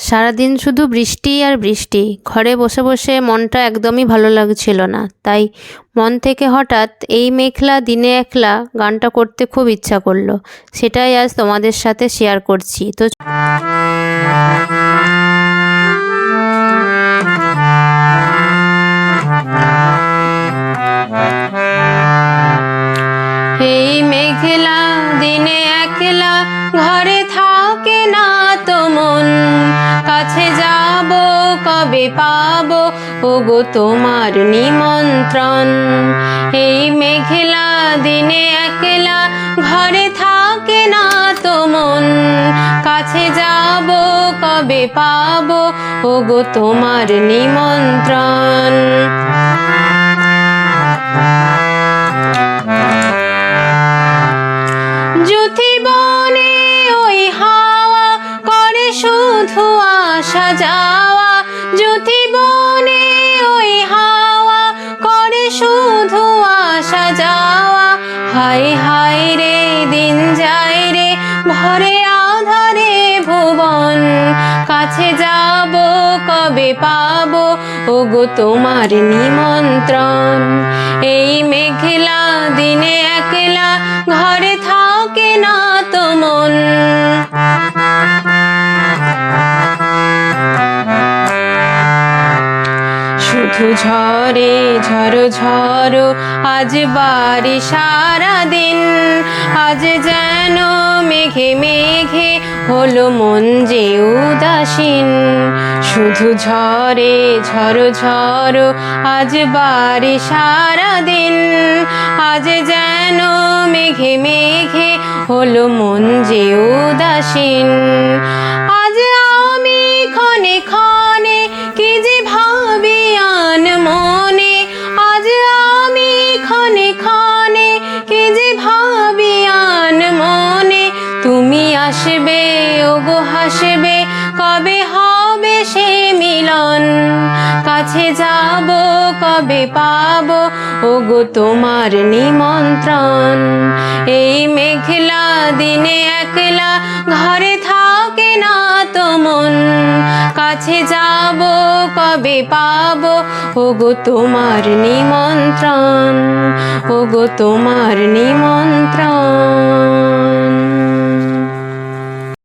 সারাদিন শুধু বৃষ্টি আর বৃষ্টি। ঘরে বসে বসে মনটা একদমই ভালো লাগছিল না, তাই মন থেকে হঠাৎ এই মেঘলা দিনে একলা গানটা করতে খুব ইচ্ছা করলো। সেটাই আজ তোমাদের সাথে শেয়ার করছি। তো এই মেঘলা দিনে একলা ঘরে থাকে না তো মন, কাছে যাব কবে পাবো ওগো তোমার নিমন্ত্রণ। এই মেঘলা দিনে একলা ঘরে থাকে না তো মন, কাছে যাব কবে পাবো ওগো তোমার নিমন্ত্রণ। জ্যোতি বনে ওই হাওয়া করে শুধু আসা যাওয়া, জ্যোতি বনে ওই হাওয়া করে শুধু আসা যাওয়া। হায় হায় রে দিন যায় রে ভরে আধারে ভুবন, কাছে যাব কবে পাবো ওগো তোমার নিমন্ত্রণ। এই মেঘলা দিনে একলা ঘরে থাকে না তো মন। শুধু ঝরে ঝড়ো ঝড়ো আজ বাড়ি সারাদিন, আজ যেন মেঘে মেঘে হলো মন যে উদাসীন। শুধু ঝরে ঝড়ো ঝড়ো আজ বাড়ি সারাদিন, আজ যেন মেঘে মেঘে হলো মন যে উদাসীন। আজ আমি ক্ষণে ক্ষণে কি যে ভাবি আন মনে, আজ আমি ক্ষণে ক্ষণে কি যে ভাবি আন মনে। তুমি আসবে ওগো হাসবে কবে হবে সে মিলন, কাছে যাব কবে পাবো ওগো তোমার নিমন্ত্রণ। এই মেঘলা দিনে একলা ঘরে থাকে না তো মন, কাছে যাব কবে পাবো ওগো তোমার নিমন্ত্রণ, ওগো তোমার নিমন্ত্রণ।